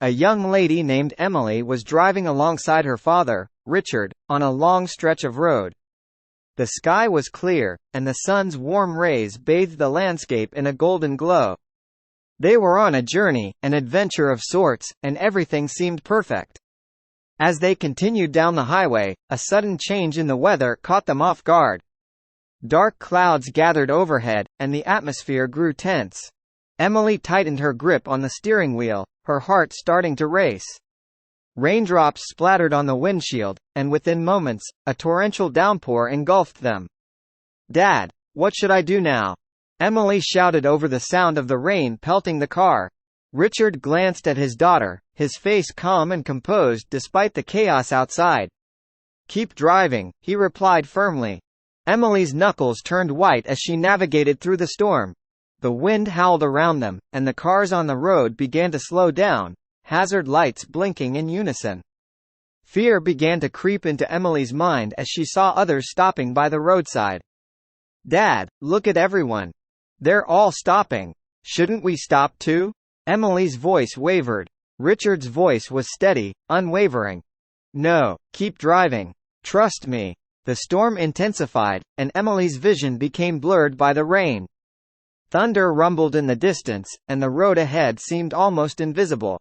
A young lady named Emily was driving alongside her father, Richard, on a long stretch of road. The sky was clear, and the sun's warm rays bathed the landscape in a golden glow. They were on a journey, an adventure of sorts, and everything seemed perfect. As they continued down the highway, a sudden change in the weather caught them off guard. Dark clouds gathered overhead, and the atmosphere grew tense. Emily tightened her grip on the steering wheel, her heart starting to race. Raindrops splattered on the windshield, and within moments, a torrential downpour engulfed them. "Dad, what should I do now?" Emily shouted over the sound of the rain pelting the car. Richard glanced at his daughter, his face calm and composed despite the chaos outside. "Keep driving," he replied firmly. Emily's knuckles turned white as she navigated through the storm. The wind howled around them, and the cars on the road began to slow down, hazard lights blinking in unison. Fear began to creep into Emily's mind as she saw others stopping by the roadside. "Dad, look at everyone. They're all stopping. Shouldn't we stop too?" Emily's voice wavered. Richard's voice was steady, unwavering. "No, keep driving. Trust me." The storm intensified, and Emily's vision became blurred by the rain. Thunder rumbled in the distance, and the road ahead seemed almost invisible.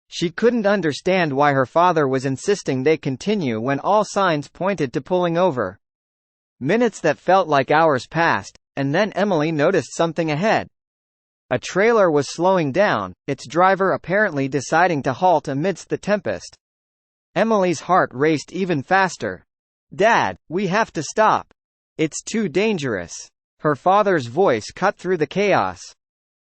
She couldn't understand why her father was insisting they continue when all signs pointed to pulling over. Minutes that felt like hours passed, and then Emily noticed something ahead. A trailer was slowing down, its driver apparently deciding to halt amidst the tempest. Emily's heart raced even faster. "Dad, we have to stop. It's too dangerous." Her father's voice cut through the chaos.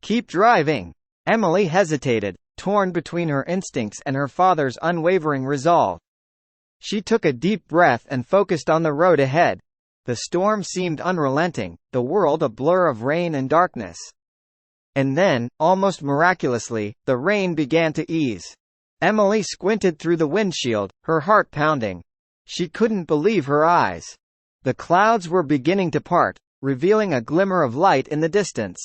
"Keep driving." Emily hesitated, torn between her instincts and her father's unwavering resolve. She took a deep breath and focused on the road ahead. The storm seemed unrelenting, the world a blur of rain and darkness. And then, almost miraculously, the rain began to ease. Emily squinted through the windshield, her heart pounding. She couldn't believe her eyes. The clouds were beginning to part, revealing a glimmer of light in the distance.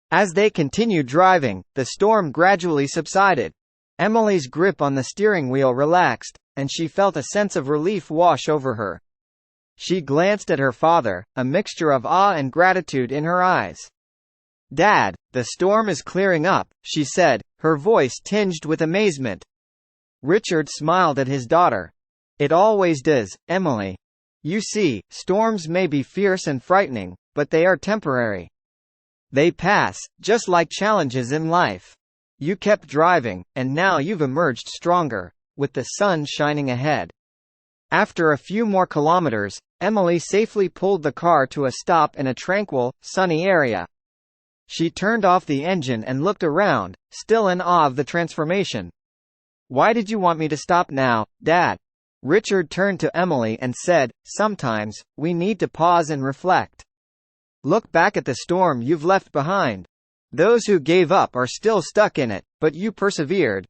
As they continued driving, the storm gradually subsided. Emily's grip on the steering wheel relaxed, and she felt a sense of relief wash over her. She glanced at her father, a mixture of awe and gratitude in her eyes. "Dad, the storm is clearing up," she said, her voice tinged with amazement. Richard smiled at his daughter. "It always does, Emily. You see, storms may be fierce and frightening, but they are temporary. They pass, just like challenges in life. You kept driving, and now you've emerged stronger, with the sun shining ahead." After a few more kilometers, Emily safely pulled the car to a stop in a tranquil, sunny area. She turned off the engine and looked around, still in awe of the transformation. "Why did you want me to stop now, Dad?" Richard turned to Emily and said, "Sometimes, we need to pause and reflect. Look back at the storm you've left behind. Those who gave up are still stuck in it, but you persevered.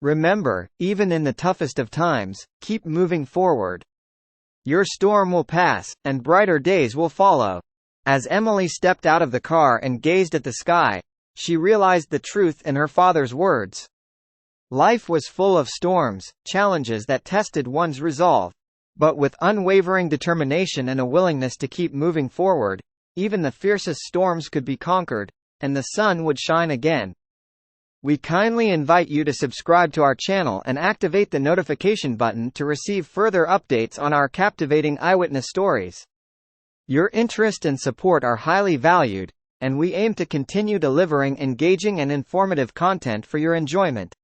Remember, even in the toughest of times, keep moving forward. Your storm will pass, and brighter days will follow." As Emily stepped out of the car and gazed at the sky, she realized the truth in her father's words. Life was full of storms, challenges that tested one's resolve. But with unwavering determination and a willingness to keep moving forward, even the fiercest storms could be conquered, and the sun would shine again. We kindly invite you to subscribe to our channel and activate the notification button to receive further updates on our captivating eyewitness stories. Your interest and support are highly valued, and we aim to continue delivering engaging and informative content for your enjoyment.